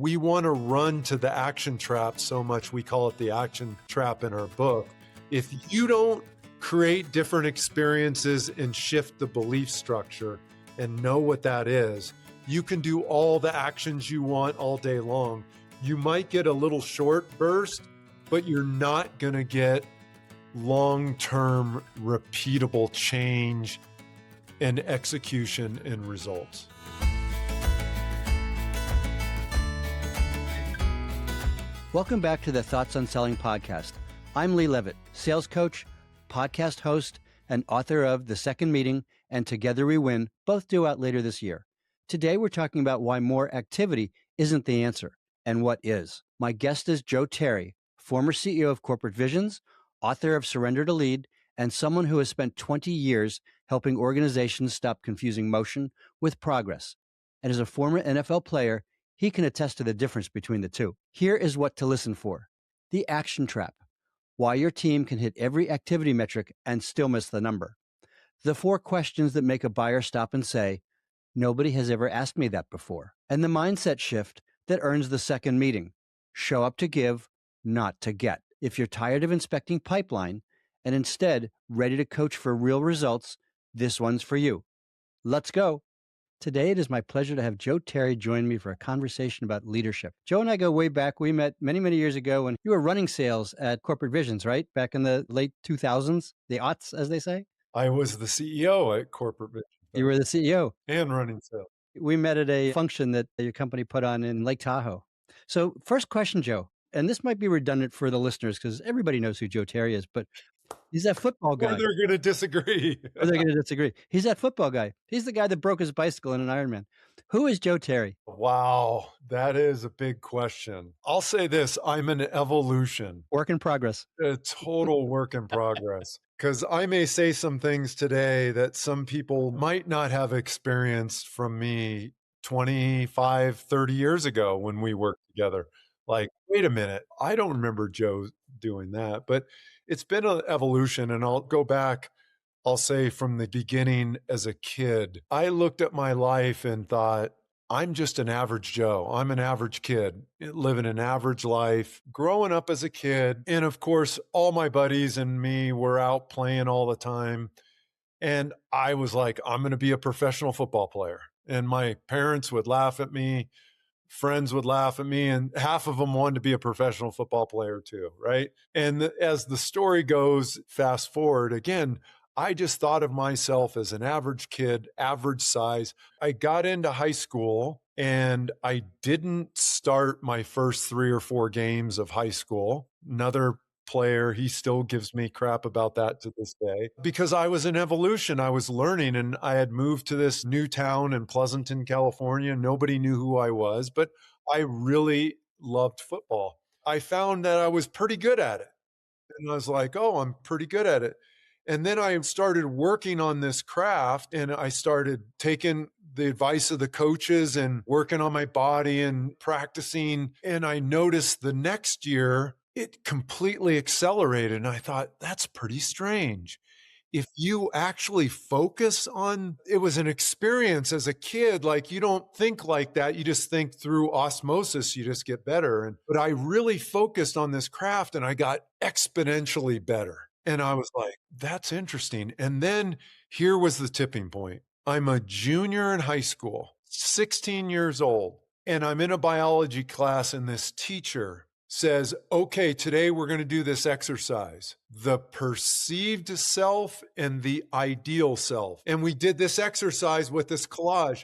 we want to run to the action trap so much. We call it the action trap in our book. If you don't create different experiences and shift the belief structure and know what that is, you can do all the actions you want all day long. You might get a little short burst, but you're not going to get long-term repeatable change and execution and results. Welcome back to the Thoughts on Selling podcast. I'm Lee Levitt, sales coach, podcast host, and author of The Second Meeting and Together We Win, both due out later this year. Today, we're talking about why more activity isn't the answer and what is. My guest is Joe Terry, former CEO of Corporate Visions, author of Surrender to Lead, and someone who has spent 20 years helping organizations stop confusing motion with progress. And as a former NFL player, he can attest to the difference between the two. Here is what to listen for. The action trap. Why your team can hit every activity metric and still miss the number. The 4 questions that make a buyer stop and say, nobody has ever asked me that before. And the mindset shift that earns the second meeting. Show up to give, not to get. If you're tired of inspecting pipeline and instead ready to coach for real results, this one's for you. Let's go. Today, it is my pleasure to have Joe Terry join me for a conversation about leadership. Joe and I go way back. We met many, many years ago when you were running sales at Corporate Visions, right? Back in the late 2000s, the aughts, as they say. I was the CEO at Corporate Visions. You were the CEO. And running sales. We met at a function that your company put on in Lake Tahoe. So first question, Joe, and this might be redundant for the listeners because everybody knows who Joe Terry is, but he's that football guy. Or they're going to disagree. He's that football guy. He's the guy that broke his bicycle in an Ironman. Who is Joe Terry? Wow, that is a big question. I'll say this, I'm an evolution. Work in progress. A total work in progress. Because I may say some things today that some people might not have experienced from me 25, 30 years ago when we worked together. Like, wait a minute, I don't remember Joe doing that. But it's been an evolution, and I'll go back, I'll say from the beginning as a kid, I looked at my life and thought, I'm just an average Joe. I'm an average kid living an average life, growing up as a kid. And of course, all my buddies and me were out playing all the time. And I was like, I'm going to be a professional football player. And my parents would laugh at me. Friends would laugh at me, and half of them wanted to be a professional football player too, right? And as the story goes, fast forward, again, I just thought of myself as an average kid, average size. I got into high school and I didn't start my first 3 or 4 games of high school. Another player, he still gives me crap about that to this day because I was in evolution. I was learning, and I had moved to this new town in Pleasanton, California. Nobody knew who I was, but I really loved football. I found that I was pretty good at it. And I was like, oh, I'm pretty good at it. And then I started working on this craft, and I started taking the advice of the coaches and working on my body and practicing. And I noticed the next year, it completely accelerated. And I thought, that's pretty strange. If you actually focus on, it was an experience as a kid, like you don't think like that. You just think through osmosis, you just get better. But I really focused on this craft and I got exponentially better. And I was like, that's interesting. And then here was the tipping point. I'm a junior in high school, 16 years old, and I'm in a biology class, and this teacher says, okay, today we're going to do this exercise, the perceived self and the ideal self. And we did this exercise with this collage.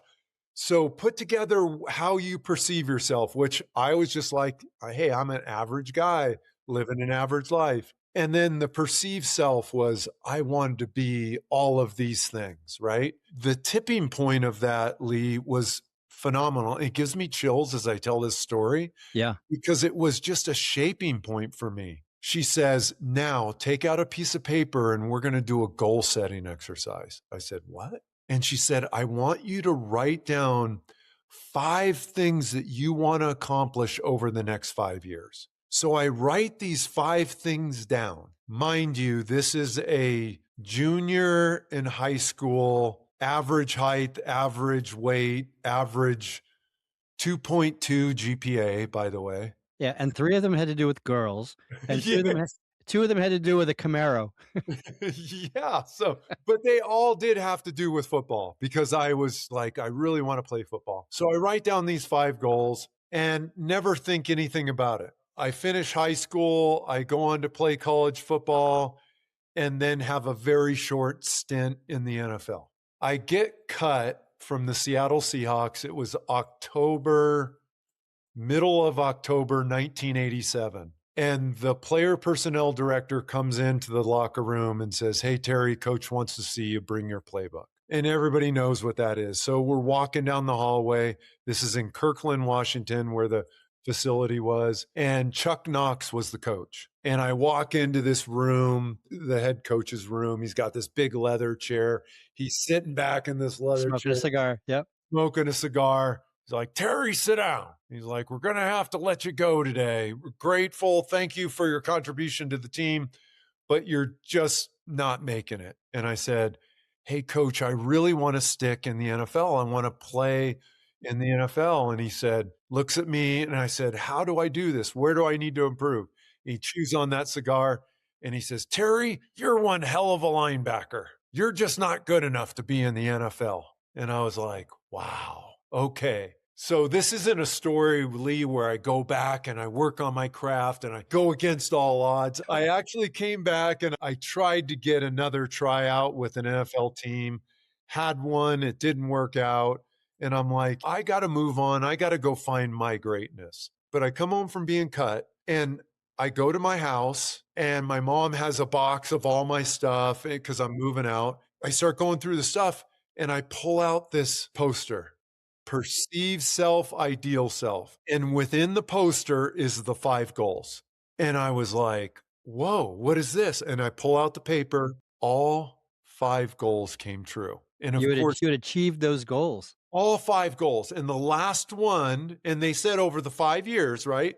So put together how you perceive yourself, which I was just like, hey, I'm an average guy living an average life. And then the perceived self was, I wanted to be all of these things, right? The tipping point of that, Lee, was phenomenal. It gives me chills as I tell this story. Yeah. Because it was just a shaping point for me. She says, now take out a piece of paper and we're going to do a goal setting exercise. I said, what? And she said, I want you to write down 5 things that you want to accomplish over the next 5 years. So I write these 5 things down. Mind you, this is a junior in high school, average height, average weight, average 2.2 GPA, by the way. Yeah, and 3 of them had to do with girls, and 2 of them had Yes. 2 of them had to do with a Camaro. Yeah, so but they all did have to do with football because I was like, I really wanna play football. So I write down these 5 goals and never think anything about it. I finish high school, I go on to play college football, and then have a very short stint in the NFL. I get cut from the Seattle Seahawks. It was middle of October 1987. And the player personnel director comes into the locker room and says, "Hey, Terry, coach wants to see you. Bring your playbook." And everybody knows what that is. So we're walking down the hallway. This is in Kirkland, Washington, where the facility was. And Chuck Knox was the coach. And I walk into this room, the head coach's room. He's got this big leather chair. He's sitting back in this leather Smoking a chair, cigar, yep. smoking a cigar. He's like, "Terry, sit down." He's like, "We're going to have to let you go today. We're grateful. Thank you for your contribution to the team, but you're just not making it." And I said, "Hey, coach, I really want to stick in the NFL. I want to play in the NFL." And he said, looks at me, and I said, "How do I do this? Where do I need to improve?" He chews on that cigar and he says, "Terry, you're one hell of a linebacker. You're just not good enough to be in the NFL." And I was like, wow, okay. So this isn't a story, Lee, where I go back and I work on my craft and I go against all odds. I actually came back and I tried to get another tryout with an NFL team, had one, it didn't work out. And I'm like, I got to move on. I got to go find my greatness. But I come home from being cut and I go to my house and my mom has a box of all my stuff because I'm moving out. I start going through the stuff and I pull out this poster, Perceived Self, Ideal Self. And within the poster is the 5 goals. And I was like, whoa, what is this? And I pull out the paper. All 5 goals came true. And of course, You had achieved those goals. all 5 goals. And the last one, and they said over the 5 years, right?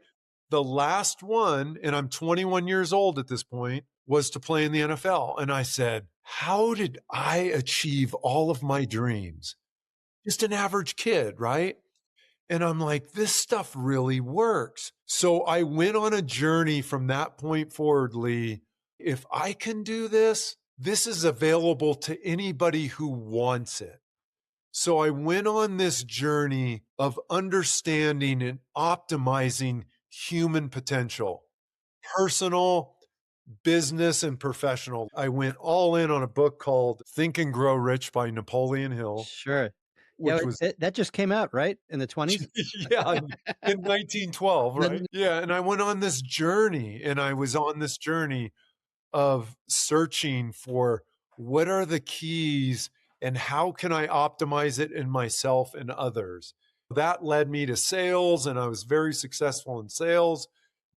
The last one, and I'm 21 years old at this point, was to play in the NFL. And I said, how did I achieve all of my dreams? Just an average kid, right? And I'm like, this stuff really works. So I went on a journey from that point forward, Lee. If I can do this, this is available to anybody who wants it. So I went on this journey of understanding and optimizing human potential, personal, business, and professional. I went all in on a book called Think and Grow Rich by Napoleon Hill, Sure. Yeah, which was that just came out, right? In the 20s? yeah, in 1912, right? Then Yeah, and I went on this journey and I was on this journey of searching for what are the keys and how can I optimize it in myself and others. That led me to sales, and I was very successful in sales,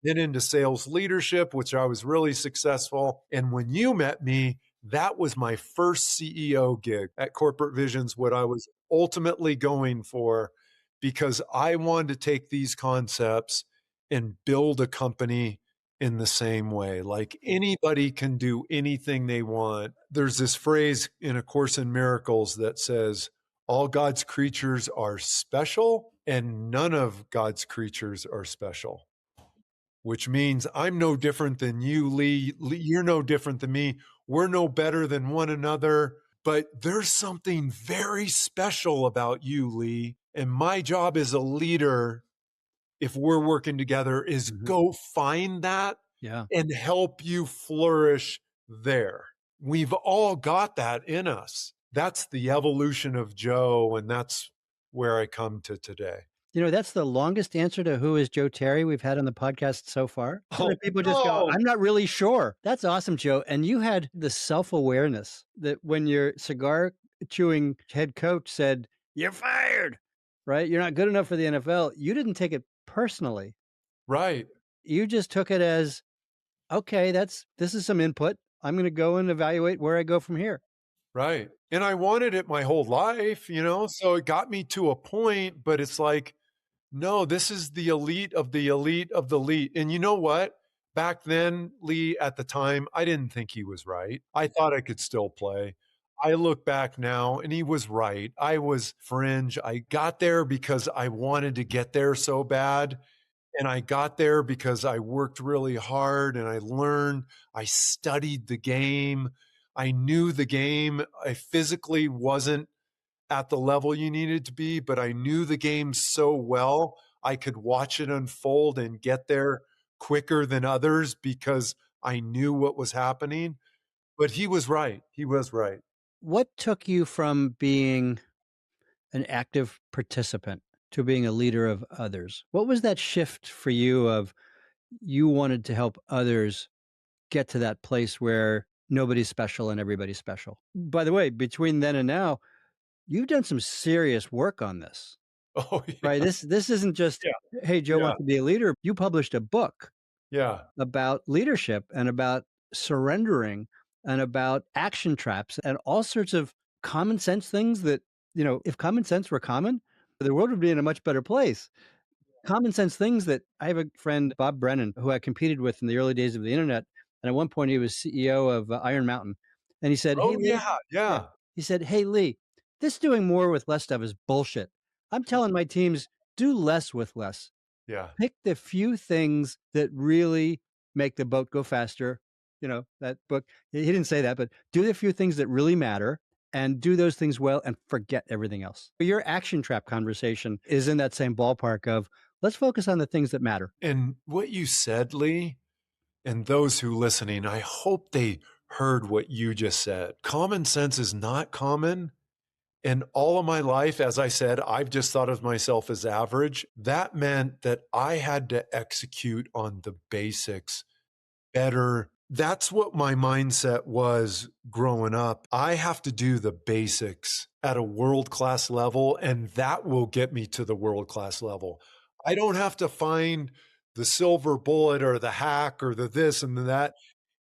then into sales leadership, which I was really successful. And when you met me, that was my first CEO gig at Corporate Visions, what I was ultimately going for, because I wanted to take these concepts and build a company in the same way. Like anybody can do anything they want. There's this phrase in A Course in Miracles that says, all God's creatures are special and none of God's creatures are special, which means I'm no different than you, Lee. You're no different than me. We're no better than one another. But there's something very special about you, Lee. And my job as a leader, if we're working together, is Mhm. go find that Yeah. and help you flourish there. We've all got that in us. That's the evolution of Joe, and that's where I come to today. You know, that's the longest answer to "Who is Joe Terry?" we've had on the podcast so far. Oh, Where people just go, no. "I'm not really sure." That's awesome, Joe, and you had the self-awareness that when your cigar chewing head coach said, "You're fired," right? "You're not good enough for the NFL." You didn't take it personally. Right. You just took it as, "Okay, this is some input. I'm gonna go and evaluate where I go from here." Right. And I wanted it my whole life, so it got me to a point, but it's like, no, this is the elite of the elite of the elite. And you know what? Back then, Lee, at the time, I didn't think he was right. I thought I could still play. I look back now and he was right. I was fringe. I got there because I wanted to get there so bad. And I got there because I worked really hard and I learned, I studied the game. I knew the game. I physically wasn't at the level you needed to be, but I knew the game so well, I could watch it unfold and get there quicker than others because I knew what was happening. But he was right. He was right. What took you from being an active participant to being a leader of others? What was that shift for you of you wanted to help others get to that place where nobody's special and everybody's special? By the way, between then and now, you've done some serious work on this, Oh, right? yeah. This isn't just, Yeah. hey, Joe Yeah. wants to be a leader. You published a book Yeah. about leadership and about surrendering and about action traps and all sorts of common sense things that, if common sense were common, the world would be in a much better place. Common sense things that I have a friend, Bob Brennan, who I competed with in the early days of the internet. And at one point, he was CEO of Iron Mountain. And he said, Hey, Oh, Lee, yeah. yeah, Yeah. he said, Hey, Lee, this doing more with less stuff is bullshit. I'm telling my teams, do less with less. Yeah. Pick the few things that really make the boat go faster. That book, he didn't say that, but do the few things that really matter and do those things well and forget everything else. Your action trap conversation is in that same ballpark of let's focus on the things that matter. And what you said, Lee, and those who listening, I hope they heard what you just said. Common sense is not common. And all of my life, as I said, I've just thought of myself as average. That meant that I had to execute on the basics better. That's what my mindset was growing up. I have to do the basics at a world class level, and that will get me to the world class level. I don't have to find the silver bullet or the hack or the this and the that.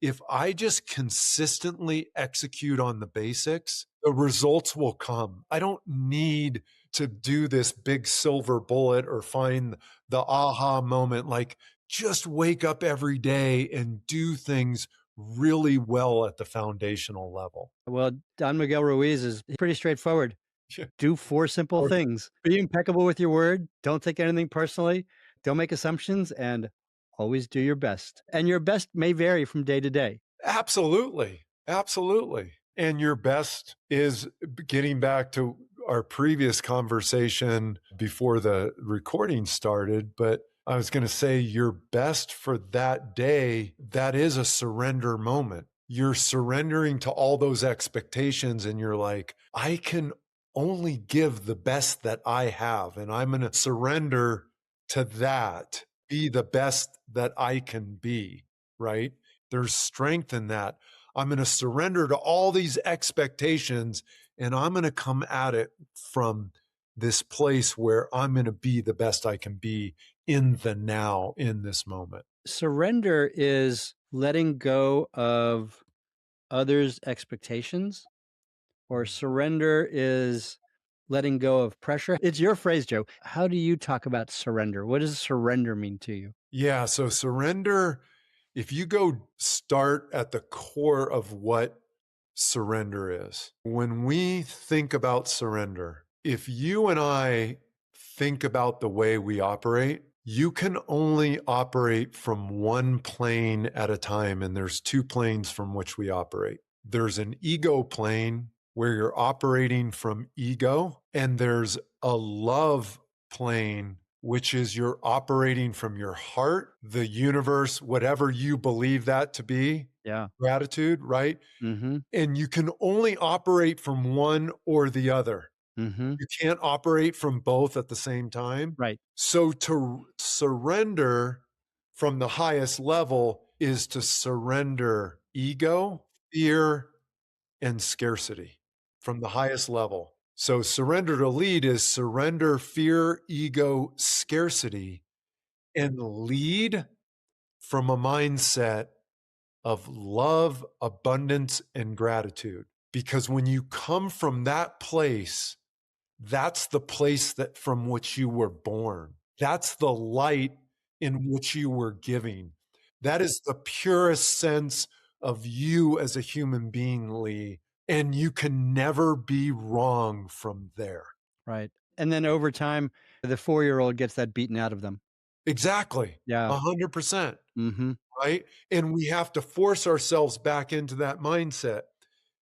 If I just consistently execute on the basics, the results will come. I don't need to do this big silver bullet or find the aha moment. Like, just wake up every day and do things really well at the foundational level. Well, Don Miguel Ruiz is pretty straightforward. Yeah. Do four simple Or- things. Be impeccable with your word. Don't take anything personally. Don't make assumptions and always do your best. And your best may vary from day to day. Absolutely. Absolutely. And your best is getting back to our previous conversation before the recording started, but I was going to say your best for that day, that is a surrender moment. You're surrendering to all those expectations and you're like, I can only give the best that I have. And I'm going to surrender to that, be the best that I can be, right? There's strength in that. I'm going to surrender to all these expectations and I'm going to come at it from this place where I'm going to be the best I can be in the now, in this moment. Surrender is letting go of others' expectations, or surrender is letting go of pressure. It's your phrase, Joe. How do you talk about surrender? What does surrender mean to you? Yeah. So surrender, if you go start at the core of what surrender is, when we think about surrender, if you and I think about the way we operate, you can only operate from one plane at a time. And there's two planes from which we operate. There's an ego plane where you're operating from ego, and there's a love plane, which is you're operating from your heart, the universe, whatever you believe that to be, Yeah. gratitude, right? Mm-hmm. And you can only operate from one or the other. Mm-hmm. You can't operate from both at the same time. Right. So to surrender from the highest level is to surrender ego, fear, and scarcity from the highest level. So surrender to lead is surrender fear, ego, scarcity, and lead from a mindset of love, abundance, and gratitude. Because when you come from that place, that's the place that from which you were born. That's the light in which you were giving. That is the purest sense of you as a human being, Lee. And you can never be wrong from there. Right. And then over time, the 4-year-old gets that beaten out of them. Exactly. Yeah. 100%. Mhm. Right? And we have to force ourselves back into that mindset.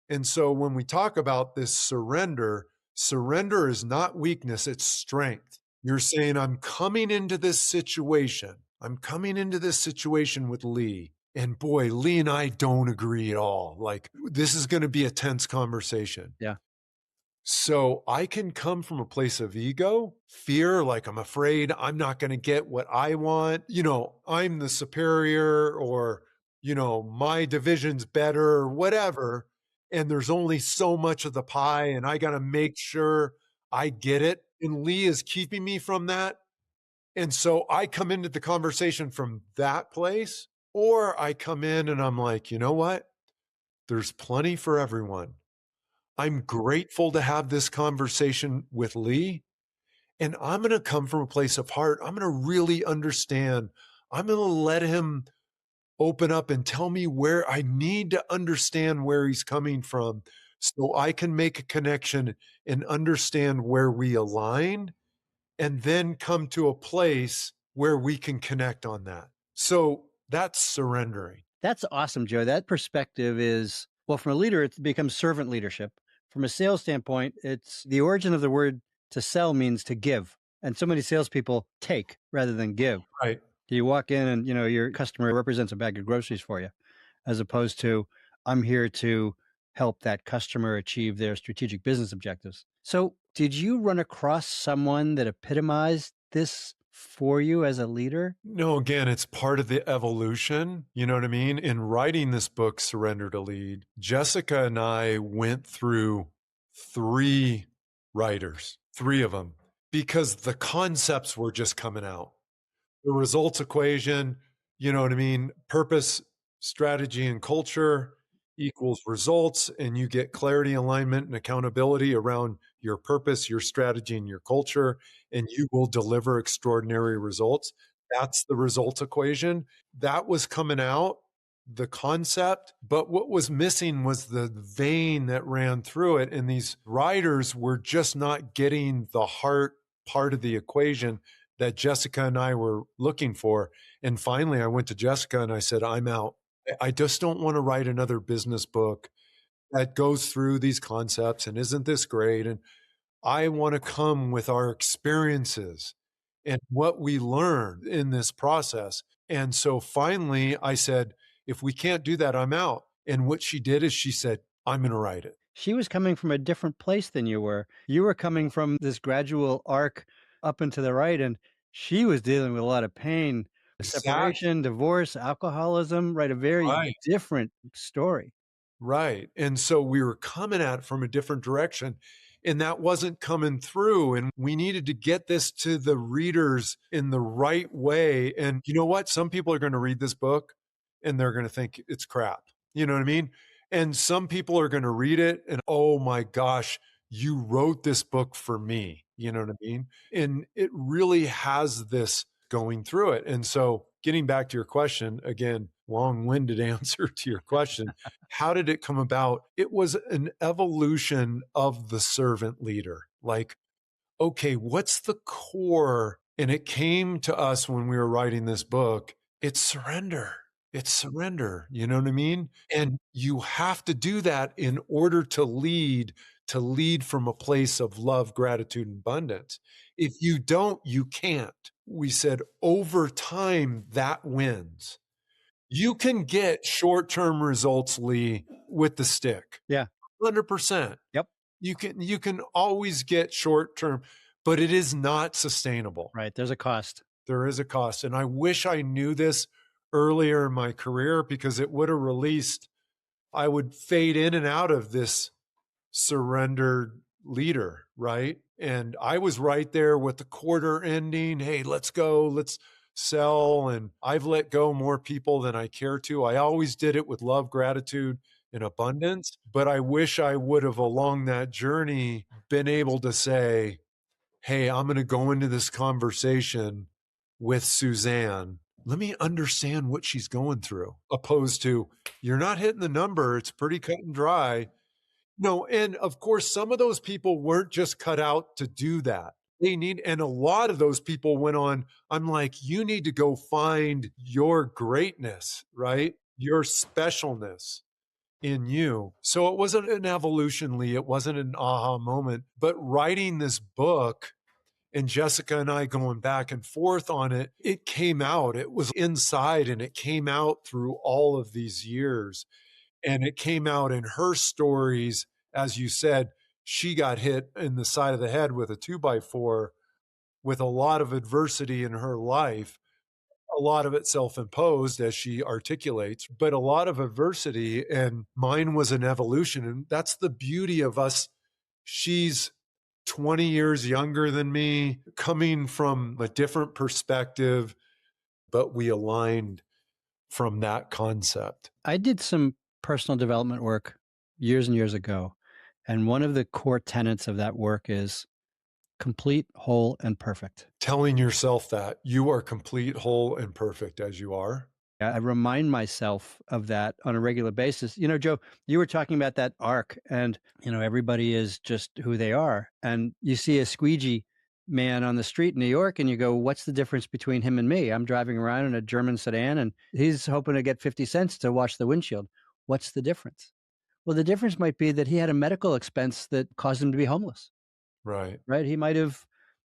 And so when we talk about this surrender, surrender is not weakness, it's strength. You're saying, I'm coming into this situation. I'm coming into this situation with Lee. And boy, Lee and I don't agree at all. Like, this is going to be a tense conversation. Yeah. So I can come from a place of ego, fear, like I'm afraid I'm not going to get what I want. I'm the superior, or, my division's better, or whatever. And there's only so much of the pie, and I got to make sure I get it. And Lee is keeping me from that. And so I come into the conversation from that place, or I come in and I'm like, you know what? There's plenty for everyone. I'm grateful to have this conversation with Lee, and I'm going to come from a place of heart. I'm going to really understand. I'm going to let him open up and tell me where I need to understand where he's coming from so I can make a connection and understand where we align, and then come to a place where we can connect on that. So that's surrendering. That's awesome, Joe. That perspective is, well, from a leader, it becomes servant leadership. From a sales standpoint, it's the origin of the word to sell means to give. And so many salespeople take rather than give. Right. You walk in and, your customer represents a bag of groceries for you, as opposed to, I'm here to help that customer achieve their strategic business objectives. So, did you run across someone that epitomized this for you as a leader? No, again, it's part of the evolution. You know what I mean? In writing this book, Surrender to Lead, Jessica and I went through 3 writers, 3 of them, because the concepts were just coming out. The results equation, you know what I mean? Purpose, strategy, and culture equals results, and you get clarity, alignment, and accountability around your purpose, your strategy, and your culture, and you will deliver extraordinary results. That's the results equation. That was coming out, the concept, but what was missing was the vein that ran through it. And these writers were just not getting the heart part of the equation that Jessica and I were looking for. And finally, I went to Jessica and I said, I'm out. I just don't want to write another business book that goes through these concepts and isn't this great? And I want to come with our experiences and what we learned in this process. And so finally, I said, if we can't do that, I'm out. And what she did is she said, I'm going to write it. She was coming from a different place than you were. You were coming from this gradual arc up and to the right, and she was dealing with a lot of pain, Exactly. separation, divorce, alcoholism, right? A very Right. different story. Right. And so we were coming at it from a different direction, and that wasn't coming through. And we needed to get this to the readers in the right way. And you know what? Some people are going to read this book and they're going to think it's crap. You know what I mean? And some people are going to read it and, oh my gosh, you wrote this book for me. You know what I mean? And it really has this going through it. And so, getting back to your question, again, long winded answer to your question, how did it come about? It was an evolution of the servant leader. Like, okay, what's the core? And it came to us when we were writing this book. It's surrender. It's surrender. You know what I mean? And you have to do that in order to lead from a place of love, gratitude, and abundance. If you don't, you can't. We said over time, that wins. You can get short-term results, Lee, with the stick. Yeah. 100%. Yep. You can always get short-term, but it is not sustainable. Right. There's a cost. There is a cost. And I wish I knew this earlier in my career, because it would have released, I would fade in and out of this surrendered leader, right? And I was right there with the quarter ending. Hey, let's go, let's sell. And I've let go more people than I care to. I always did it with love, gratitude, and abundance. But I wish I would have, along that journey, been able to say, hey, I'm going to go into this conversation with Suzanne. Let me understand what she's going through, opposed to, you're not hitting the number. It's pretty cut and dry. No, and of course, some of those people weren't just cut out to do that. And a lot of those people went on. I'm like, you need to go find your greatness, right? Your specialness in you. So it wasn't an evolution, Lee. It wasn't an aha moment. But writing this book and Jessica and I going back and forth on it, it came out. It was inside and it came out through all of these years. And it came out in her stories. As you said, she got hit in the side of the head with a 2x4 with a lot of adversity in her life, a lot of it self-imposed, as she articulates, but a lot of adversity, and mine was an evolution, and that's the beauty of us. She's 20 years younger than me, coming from a different perspective, but we aligned from that concept. I did some personal development work years and years ago. And one of the core tenets of that work is complete, whole, and perfect. Telling yourself that you are complete, whole, and perfect as you are. I remind myself of that on a regular basis. You know, Joe, you were talking about that arc, and, you know, everybody is just who they are. And you see a squeegee man on the street in New York, and you go, what's the difference between him and me? I'm driving around in a German sedan, and he's hoping to get 50 cents to wash the windshield. What's the difference? Well, the difference might be that he had a medical expense that caused him to be homeless, Right. right? He might have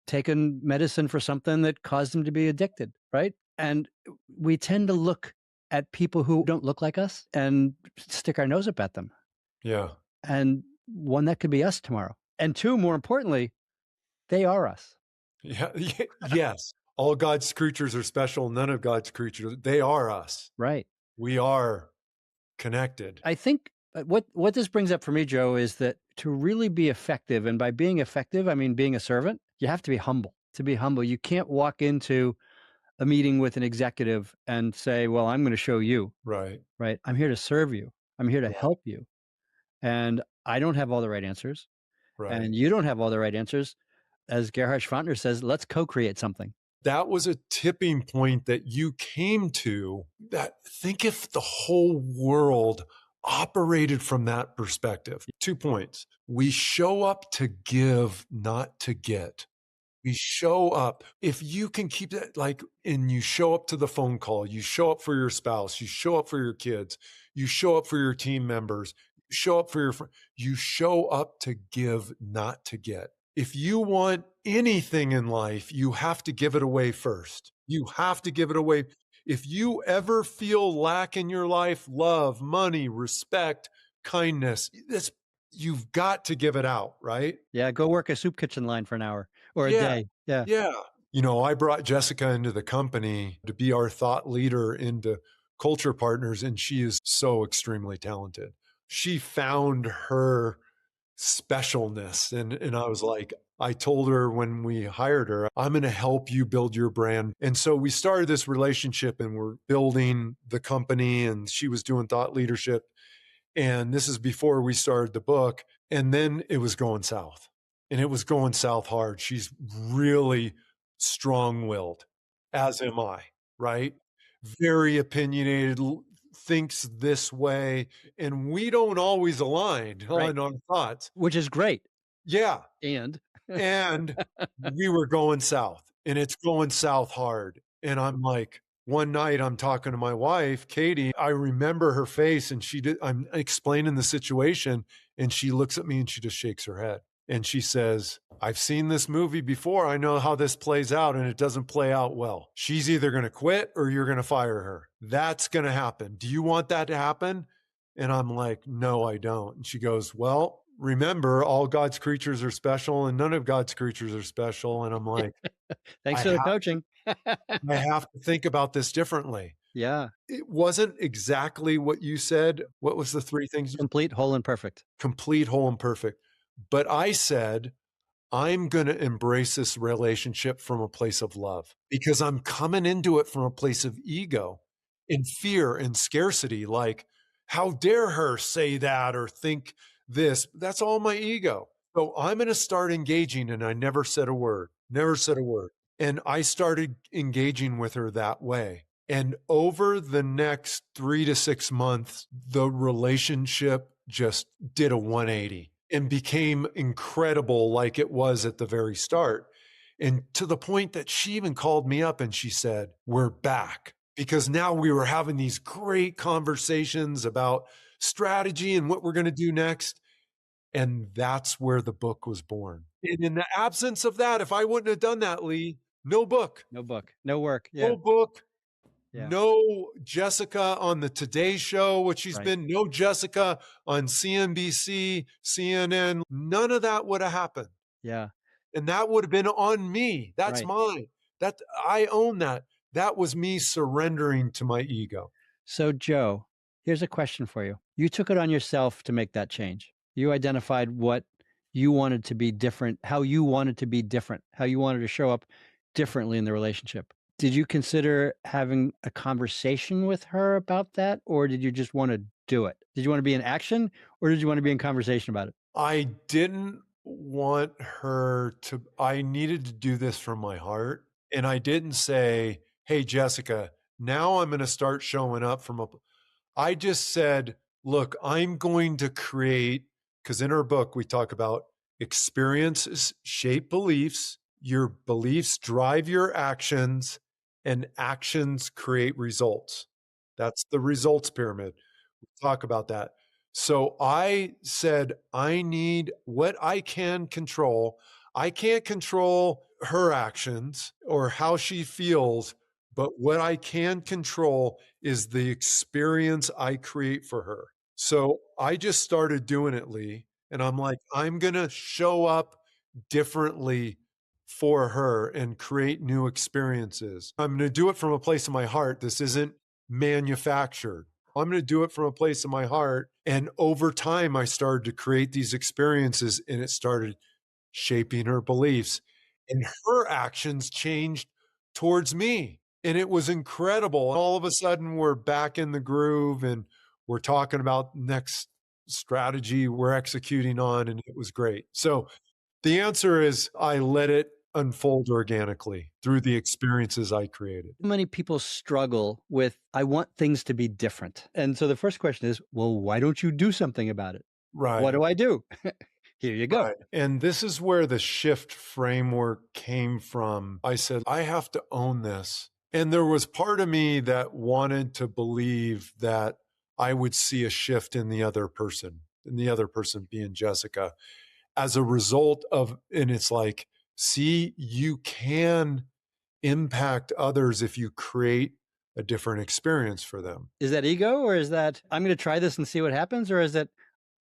taken medicine for something that caused him to be addicted, right? And we tend to look at people who don't look like us and stick our nose up at them. Yeah. And one, that could be us tomorrow. And two, more importantly, they are us. Yeah. Yes. All God's creatures are special. None of God's creatures, they are us. Right. We are connected. I think what this brings up for me, Joe, is that to really be effective, and by being effective, I mean being a servant, you have to be humble. To be humble, you can't walk into a meeting with an executive and say, well, I'm going to show you, Right. right? I'm here to serve you. I'm here to Right. help you. And I don't have all the right answers. Right. And you don't have all the right answers. As Gerhard Schwantner says, let's co-create something. That was a tipping point that you came to. That, think if the whole world operated from that perspective. 2 points. We show up to give, not to get. We show up. If you can keep that, like, and you show up to the phone call, you show up for your spouse, you show up for your kids, you show up for your team members, you show up for your friends, you show up to give, not to get. If you want anything in life, you have to give it away first. You have to give it away. If you ever feel lack in your life, love, money, respect, kindness, you've got to give it out, right? Yeah, go work a soup kitchen line for an hour or a Yeah. day. Yeah. Yeah. You know, I brought Jessica into the company to be our thought leader into Culture Partners, and she is so extremely talented. She found her specialness. And I was like, I told her when we hired her, I'm going to help you build your brand. And so we started this relationship and we're building the company, and she was doing thought leadership. And this is before we started the book. And then it was going south, and it was going south hard. She's really strong willed, as am I, right? Very opinionated, thinks this way. And we don't always align Right. on our thoughts. Which is great. Yeah. And And we were going south, and it's going south hard. And I'm like, one night I'm talking to my wife, Katie. I remember her face, and I'm explaining the situation, and she looks at me and she just shakes her head. And she says, I've seen this movie before. I know how this plays out, and it doesn't play out well. She's either going to quit or you're going to fire her. That's going to happen. Do you want that to happen? And I'm like, no, I don't. And she goes, well, remember, all God's creatures are special and none of God's creatures are special. And I'm like, thanks I for the have, coaching. I have to think about this differently. Yeah. It wasn't exactly what you said. What was the three things? Complete, whole, and perfect. Complete, whole, and perfect. But I said, I'm going to embrace this relationship from a place of love, because I'm coming into it from a place of ego and fear and scarcity. Like, how dare her say that or think this? That's all my ego. So I'm going to start engaging. And I never said a word, never said a word. And I started engaging with her that way. And over the next 3 to 6 months, the relationship just did a 180 and became incredible like it was at the very start. And to the point that she even called me up and she said, "We're back." Because now we were having these great conversations about strategy and what we're going to do next. And that's where the book was born. And in the absence of that, if I wouldn't have done that, Lee, no book, No book, no work. no Yeah. book, Yeah. no Jessica on the Today Show, which she's Right. been, no Jessica on CNBC, CNN. None of that would have happened. Yeah. And that would have been on me. That's Right. mine. That I own that. That was me surrendering to my ego. So, Joe, here's a question for you. You took it on yourself to make that change. You identified what you wanted to be different, how you wanted to be different, how you wanted to show up differently in the relationship. Did you consider having a conversation with her about that, or did you just want to do it? Did you want to be in action, or did you want to be in conversation about it? I didn't want her to, I needed to do this from my heart. And I didn't say, "Hey, Jessica, now I'm going to start showing up from a," I just said, "Look, I'm going to create," because in our book, we talk about experiences shape beliefs, your beliefs drive your actions, and actions create results. That's the results pyramid. We talk about that. So I said, I need what I can control. I can't control her actions or how she feels, but what I can control is the experience I create for her. So I just started doing it, Lee. And I'm like, I'm going to show up differently for her and create new experiences. I'm going to do it from a place of my heart. This isn't manufactured. I'm going to do it from a place of my heart. And over time, I started to create these experiences and it started shaping her beliefs. And her actions changed towards me. And it was incredible. All of a sudden, we're back in the groove and we're talking about next strategy we're executing on. And it was great. So the answer is I let it unfold organically through the experiences I created. Many people struggle with, I want things to be different. And so the first question is, well, why don't you do something about it? What Right. do I do? Here you go. Right. And this is where the shift framework came from. I said, I have to own this. And there was part of me that wanted to believe that I would see a shift in the other person, and the other person being Jessica, as a result of, and it's like, see, you can impact others if you create a different experience for them. Is that ego, or is that I'm going to try this and see what happens? Or is that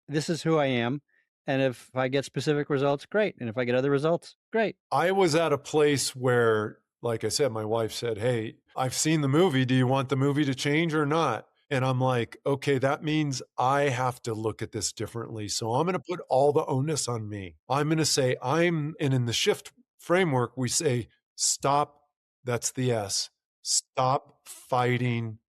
this is who I am? And if I get specific results, great. And if I get other results, great. I was at a place where, like I said, my wife said, "Hey, I've seen the movie. Do you want the movie to change or not?" And I'm like, okay, that means I have to look at this differently. So I'm going to put all the onus on me. I'm going to say, and in the shift framework, we say, stop. That's the S. Stop fighting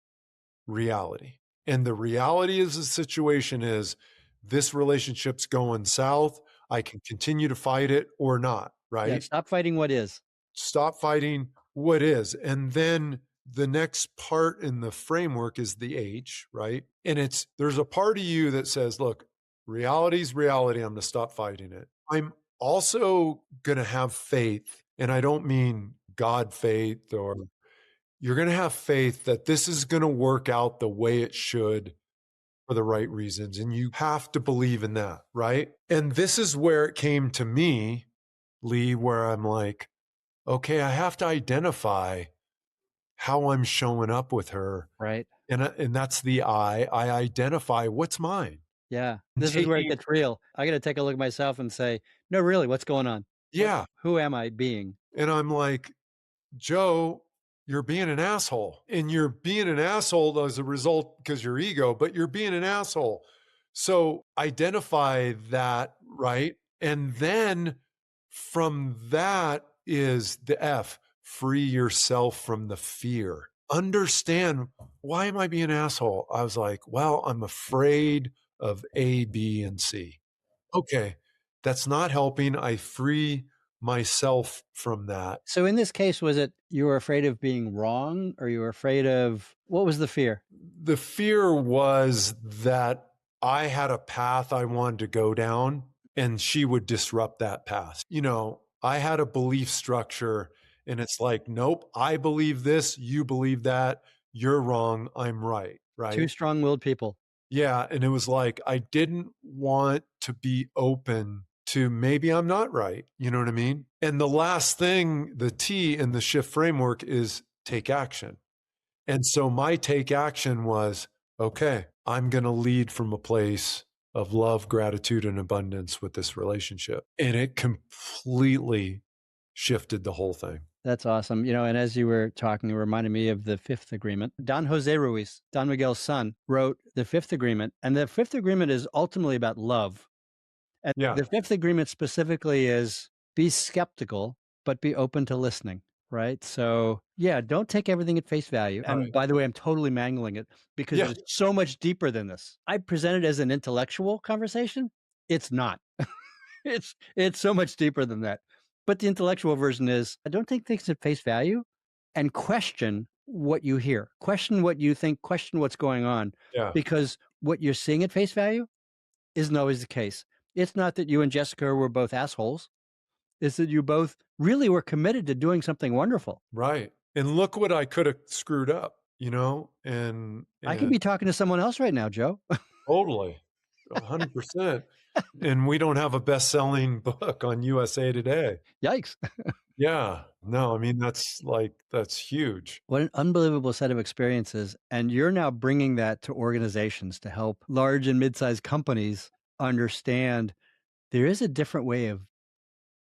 reality. And the reality is the situation is this relationship's going south. I can continue to fight it or not, Yeah. right? Stop fighting what is. Stop fighting what is. And then the next part in the framework is the H, right? And there's a part of you that says, look, reality's reality. I'm going to stop fighting it. I'm also going to have faith. And I don't mean God faith, or you're going to have faith that this is going to work out the way it should for the right reasons. And you have to believe in that, right? And this is where it came to me, Lee, where I'm like, okay, I have to identify how I'm showing up with her. Right. And that's the I identify what's mine. Yeah. And This is where it gets real. I got to take a look at myself and say, no, really, what's going on? Yeah. Who am I being? And I'm like, Joe, you're being an asshole. And you're being an asshole as a result because your ego, but you're being an asshole. So identify that, right? And then from that is the F, free yourself from the fear. Understand, why am I being an asshole? I was like, well, I'm afraid of A, B, and C. Okay, that's not helping. I free myself from that. So in this case, was it you were afraid of being wrong, or you were afraid of what was the fear? The fear was that I had a path I wanted to go down and she would disrupt that path. I had a belief structure and it's like, nope, I believe this, you believe that, you're wrong, I'm right, Two right? strong-willed people. Yeah, and it was like I didn't want to be open to maybe I'm not right, you know what I mean? And the last thing, the T in the shift framework is take action. And so my take action was, okay, I'm going to lead from a place of love, gratitude, and abundance with this relationship. And it completely shifted the whole thing. That's awesome. And as you were talking, it reminded me of the fifth agreement. Don Jose Ruiz, Don Miguel's son, wrote the fifth agreement. And the fifth agreement is ultimately about love. And Yeah, the fifth agreement specifically is be skeptical, but be open to listening. Right. So, yeah, don't take everything at face value. And right. by the way, I'm totally mangling it because Yeah, it's so much deeper than this. I present it as an intellectual conversation. It's not. It's so much deeper than that. But the intellectual version is I don't take things at face value and question what you hear. Question what you think, question what's going on. yeah, Because what you're seeing at face value isn't always the case. It's not that you and Jessica were both assholes. It's that you both really were committed to doing something wonderful. right. And look what I could have screwed up, and I could be talking to someone else right now, Joe. totally 100%. And we don't have a best-selling book on USA Today. Yikes. Yeah. No, I mean, that's huge. What an unbelievable set of experiences. And you're now bringing that to organizations to help large and mid-sized companies understand there is a different way of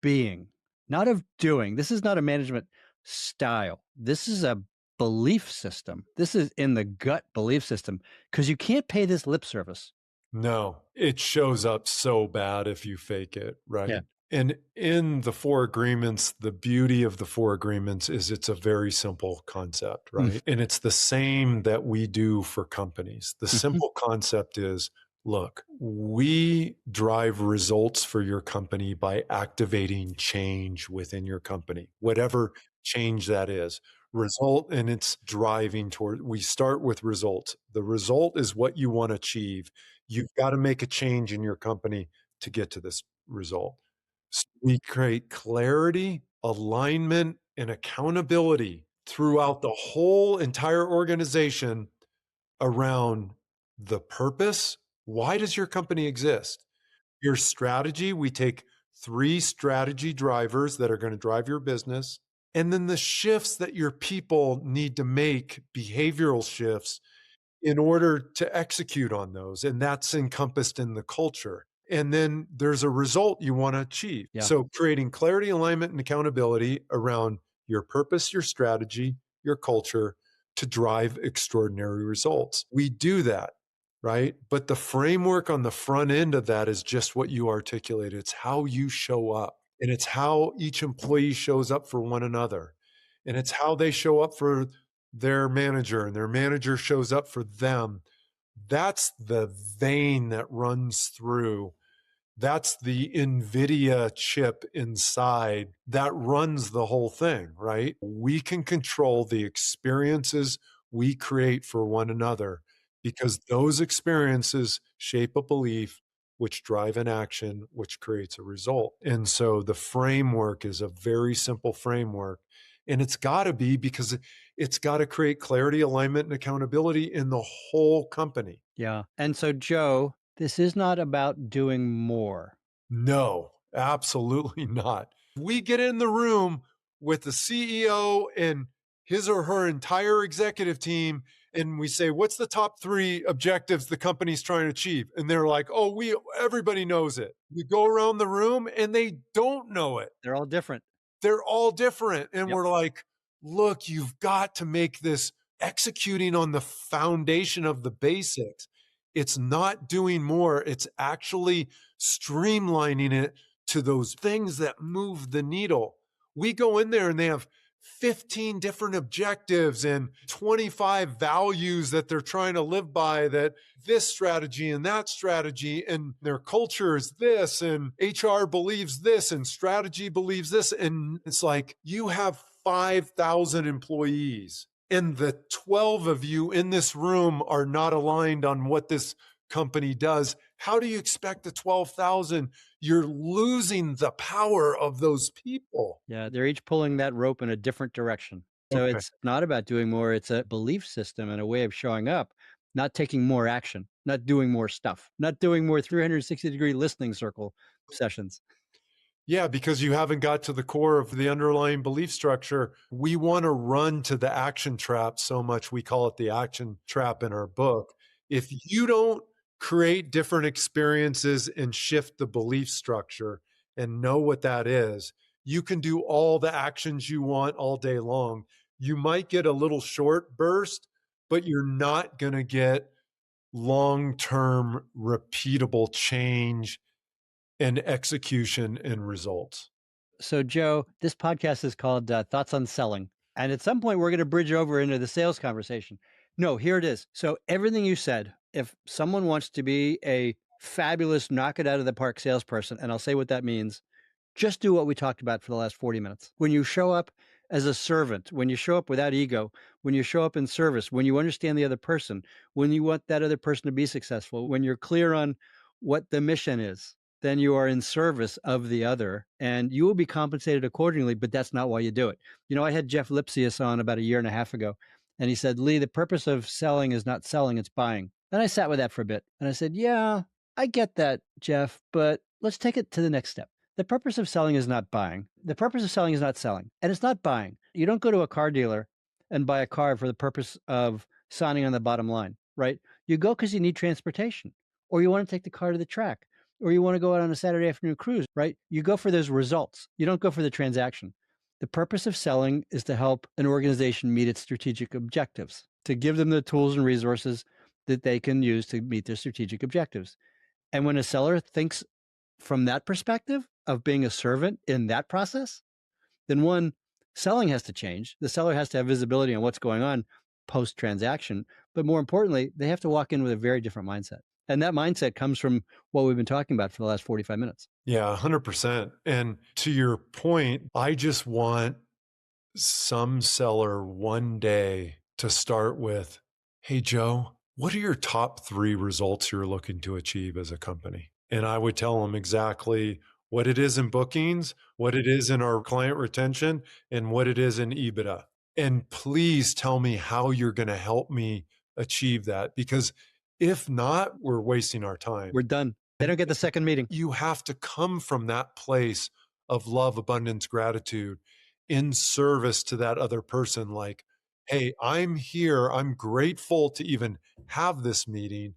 being, not of doing. This is not a management style. This is a belief system. This is in the gut belief system because you can't pay this lip service. No, it shows up so bad if you fake it, Yeah. right? And in the four agreements, the beauty of the four agreements is it's a very simple concept, Mm. right? And it's the same that we do for companies. The Mhm. simple concept is, look, we drive results for your company by activating change within your company, whatever change that is. Result, and it's driving toward, we start with results. The result is what you want to achieve. You've got to make a change in your company to get to this result. So we create clarity, alignment, and accountability throughout the whole entire organization around the purpose. Why does your company exist? Your strategy, we take 3 strategy drivers that are going to drive your business, and then the shifts that your people need to make, behavioral shifts in order to execute on those. And that's encompassed in the culture. And then there's a result you want to achieve. Yeah. So creating clarity, alignment, and accountability around your purpose, your strategy, your culture to drive extraordinary results. We do that, right? But the framework on the front end of that is just what you articulated. It's how you show up, and it's how each employee shows up for one another, and it's how they show up for their manager and their manager shows up for them. That's the vein that runs through. That's the NVIDIA chip inside that runs the whole thing, right? We can control the experiences we create for one another because those experiences shape a belief, which drive an action, which creates a result. And so the framework is a very simple framework. And it's got to be because it's got to create clarity, alignment, and accountability in the whole company. Yeah. And so, Joe, this is not about doing more. No, absolutely not. We get in the room with the CEO and his or her entire executive team, and we say, what's the top 3 objectives the company's trying to achieve? And they're like, oh, everybody knows it. You go around the room and they don't know it. They're all different. They're all different. And Yep. we're like, look, you've got to make this executing on the foundation of the basics. It's not doing more, it's actually streamlining it to those things that move the needle. We go in there and they have 15 different objectives and 25 values that they're trying to live by, that this strategy and that strategy, and their culture is this, and HR believes this, and strategy believes this. And it's like you have 5,000 employees, and the 12 of you in this room are not aligned on what this company does. How do you expect the 12,000? You're losing the power of those people. Yeah, they're each pulling that rope in a different direction. So Okay. it's not about doing more, it's a belief system and a way of showing up, not taking more action, not doing more stuff, not doing more 360-degree listening circle sessions. Yeah, because you haven't got to the core of the underlying belief structure. We want to run to the action trap so much. We call it the action trap in our book. If you don't create different experiences and shift the belief structure and know what that is, you can do all the actions you want all day long. You might get a little short burst, but you're not going to get long term repeatable change and execution and results. So, Joe, this podcast is called Thoughts on Selling. And at some point, we're going to bridge over into the sales conversation. No, here it is. So, everything you said, if someone wants to be a fabulous knock it out of the park salesperson, and I'll say what that means, just do what we talked about for the last 40 minutes. When you show up as a servant, when you show up without ego, when you show up in service, when you understand the other person, when you want that other person to be successful, when you're clear on what the mission is, then you are in service of the other and you will be compensated accordingly, but that's not why you do it. You know, I had Jeff Lipsius on about a year and a half ago, and he said, Lee, the purpose of selling is not selling, it's buying. And I sat with that for a bit and I said, yeah, I get that, Jeff, but let's take it to the next step. The purpose of selling is not buying. The purpose of selling is not selling, and it's not buying. You don't go to a car dealer and buy a car for the purpose of signing on the bottom line, right? You go because you need transportation, or you want to take the car to the track, or you want to go out on a Saturday afternoon cruise, right? You go for those results. You don't go for the transaction. The purpose of selling is to help an organization meet its strategic objectives, to give them the tools and resources that they can use to meet their strategic objectives. And when a seller thinks from that perspective of being a servant in that process, then one, selling has to change. The seller has to have visibility on what's going on post transaction. But more importantly, they have to walk in with a very different mindset. And that mindset comes from what we've been talking about for the last 45 minutes. Yeah, 100%. And to your point, I just want some seller one day to start with, hey, Joe, what are your top 3 results you're looking to achieve as a company? And I would tell them exactly what it is in bookings, what it is in our client retention, and what it is in EBITDA. And please tell me how you're going to help me achieve that. Because if not, we're wasting our time. We're done. They don't get the second meeting. You have to come from that place of love, abundance, gratitude in service to that other person. Like, hey, I'm here. I'm grateful to even have this meeting,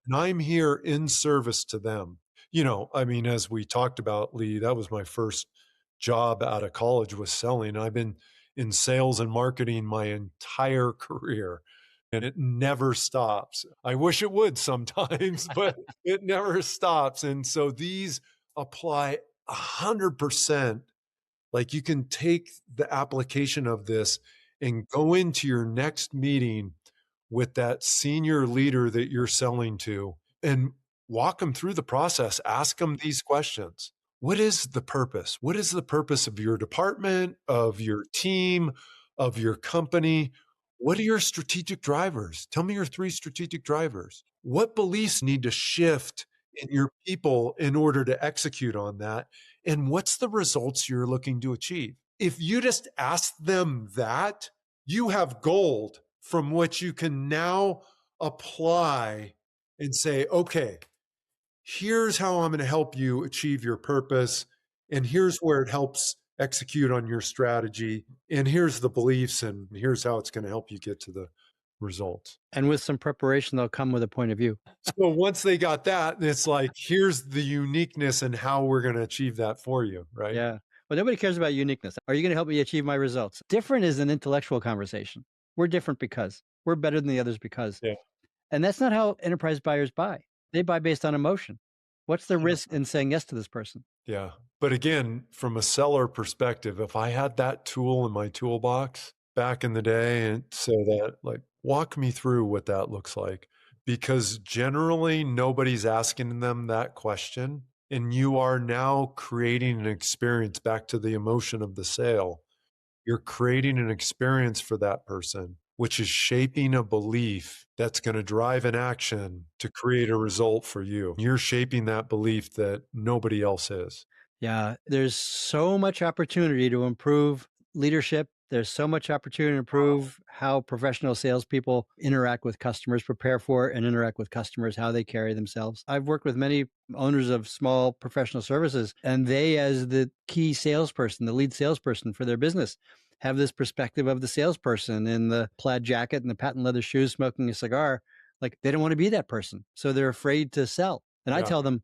and I'm here in service to them. You know, I mean, as we talked about, Lee, that was my first job out of college, was selling. I've been in sales and marketing my entire career, and it never stops. I wish it would sometimes, but it never stops. And so these apply 100%. Like, you can take the application of this and go into your next meeting with that senior leader that you're selling to and walk them through the process. Ask them these questions. What is the purpose? What is the purpose of your department, of your team, of your company? What are your strategic drivers? Tell me your 3 strategic drivers. What beliefs need to shift in your people in order to execute on that? And what's the results you're looking to achieve? If you just ask them that, you have gold from which you can now apply and say, okay, here's how I'm going to help you achieve your purpose. And here's where it helps execute on your strategy. And here's the beliefs, and here's how it's going to help you get to the results. And with some preparation, they'll come with a point of view. So once they got that, it's like, here's the uniqueness and how we're going to achieve that for you, right? Yeah. Well, nobody cares about uniqueness. Are you going to help me achieve my results? Different is an intellectual conversation. We're different because we're better than the others because. Yeah. And that's not how enterprise buyers buy. They buy based on emotion. What's the risk in saying yes to this person? Yeah. But again, from a seller perspective, if I had that tool in my toolbox back in the day, and so that like walk me through what that looks like, because generally nobody's asking them that question. And you are now creating an experience back to the emotion of the sale. You're creating an experience for that person, which is shaping a belief that's going to drive an action to create a result for you. You're shaping that belief that nobody else is. Yeah, there's so much opportunity to improve leadership. There's so much opportunity to improve how professional salespeople interact with customers, prepare for and interact with customers, how they carry themselves. I've worked with many owners of small professional services, and they, as the key salesperson, the lead salesperson for their business, have this perspective of the salesperson in the plaid jacket and the patent leather shoes, smoking a cigar. Like they don't want to be that person. So they're afraid to sell. And I Yeah. tell them,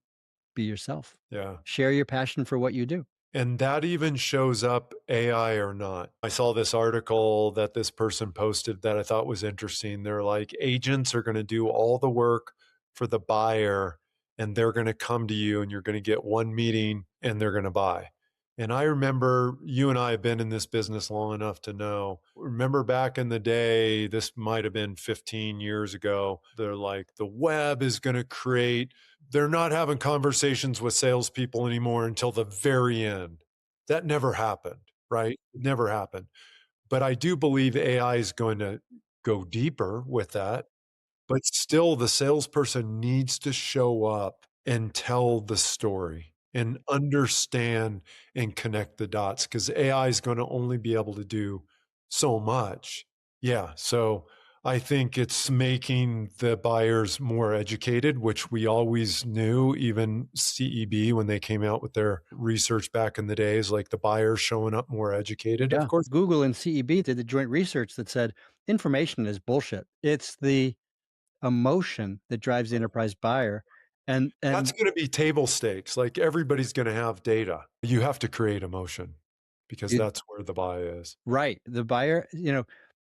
be yourself. Yeah. Share your passion for what you do. And that even shows up AI or not. I saw this article that this person posted that I thought was interesting. They're like, agents are going to do all the work for the buyer, and they're going to come to you, and you're going to get one meeting and they're going to buy. And I remember you and I have been in this business long enough to know. Remember back in the day, this might have been 15 years ago, they're like, the web is going to create, they're not having conversations with salespeople anymore until the very end. That never happened, right? It never happened. But I do believe AI is going to go deeper with that. But still, the salesperson needs to show up and tell the story and understand and connect the dots, because AI is going to only be able to do so much. Yeah. So I think it's making the buyers more educated, which we always knew, even CEB, when they came out with their research back in the days, like the buyers showing up more educated. Of Yeah. course, Google and CEB did the joint research that said information is bullshit. It's the emotion that drives the enterprise buyer. that's And going to be table stakes. Like everybody's going to have data. You have to create emotion because you, that's where the buy is. right, the buyer,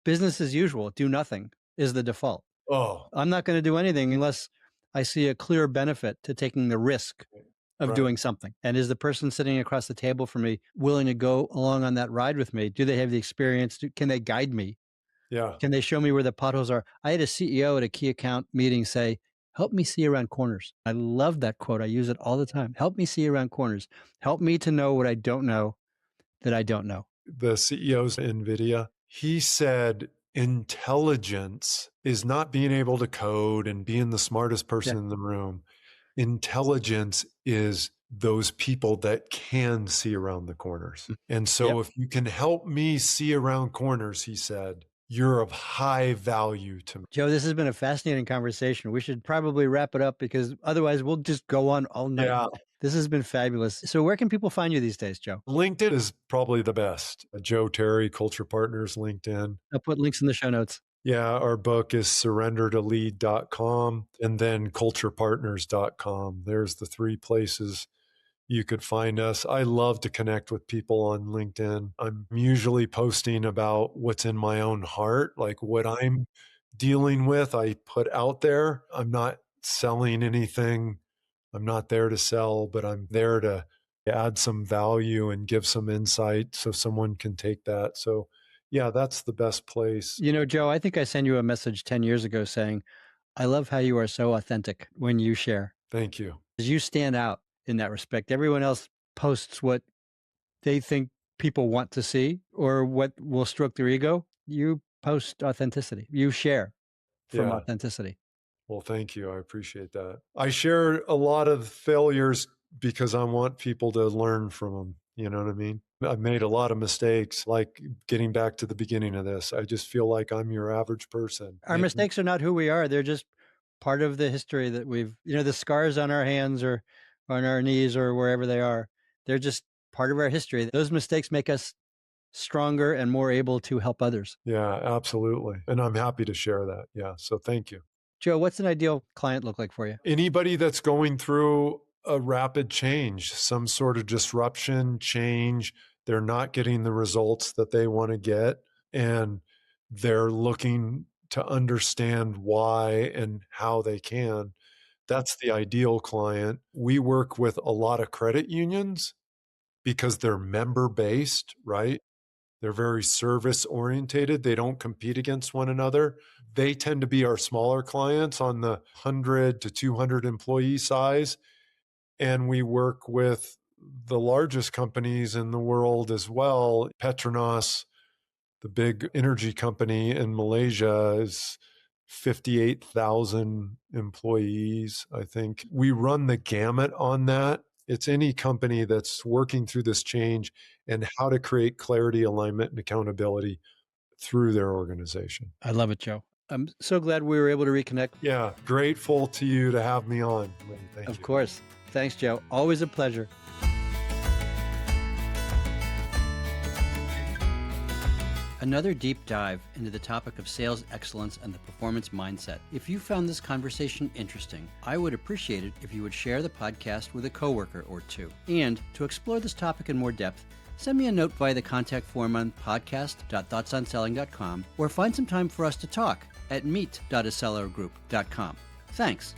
business as usual, do nothing is the default. Oh, I'm not going to do anything unless I see a clear benefit to taking the risk of right. doing something. And is the person sitting across the table from me willing to go along on that ride with me? Do they have the experience? Can they guide me? Yeah. Can they show me where the potholes are? I had a CEO at a key account meeting say, help me see around corners. I love that quote. I use it all the time. Help me see around corners. Help me to know what I don't know that I don't know. The CEO's NVIDIA, he said intelligence is not being able to code and being the smartest Yeah. person in the room. Intelligence is those people that can see around the corners. Mm. And Yep. so if you can help me see around corners, he said, you're of high value to me. Joe, this has been a fascinating conversation. We should probably wrap it up because otherwise we'll just go on all night. Yeah. This has been fabulous. So where can people find you these days, Joe? LinkedIn is probably the best. Joe Terry, Culture Partners, LinkedIn. I'll put links in the show notes. Yeah, our book is surrendertolead.com and then culturepartners.com. There's the three places you could find us. I love to connect with people on LinkedIn. I'm usually posting about what's in my own heart, like what I'm dealing with, I put out there. I'm not selling anything. I'm not there to sell, but I'm there to add some value and give some insight so someone can take that. So, yeah, that's the best place. Joe, I think I sent you a message 10 years ago saying, I love how you are so authentic when you share. Thank you. You stand out in that respect. Everyone else posts what they think people want to see or what will stroke their ego. You post authenticity. You share from Yeah. authenticity. Well, thank you. I appreciate that. I share a lot of failures because I want people to learn from them. You know what I mean? I've made a lot of mistakes, like getting back to the beginning of this. I just feel like I'm your average person. Our mistakes are not who we are. They're just part of the history that the scars on our hands or on our knees or wherever they are. They're just part of our history. Those mistakes make us stronger and more able to help others. Yeah, absolutely. And I'm happy to share that. Yeah. So thank you. Joe, what's an ideal client look like for you? Anybody that's going through a rapid change, some sort of disruption, change, they're not getting the results that they want to get, and they're looking to understand why and how they can. That's the ideal client. We work with a lot of credit unions because they're member-based, right? They're very service-orientated. They don't compete against one another. They tend to be our smaller clients on the 100 to 200 employee size. And we work with the largest companies in the world as well. Petronas, the big energy company in Malaysia, is 58,000 employees, I think. We run the gamut on that. It's any company that's working through this change and how to create clarity, alignment, and accountability through their organization. I love it, Joe. I'm so glad we were able to reconnect. Yeah, grateful to you to have me on. Thank you. Of course. Thanks, Joe. Always a pleasure. Another deep dive into the topic of sales excellence and the performance mindset. If you found this conversation interesting, I would appreciate it if you would share the podcast with a coworker or two. And to explore this topic in more depth, send me a note via the contact form on podcast.thoughtsonselling.com or find some time for us to talk at meet.acellergroup.com. Thanks.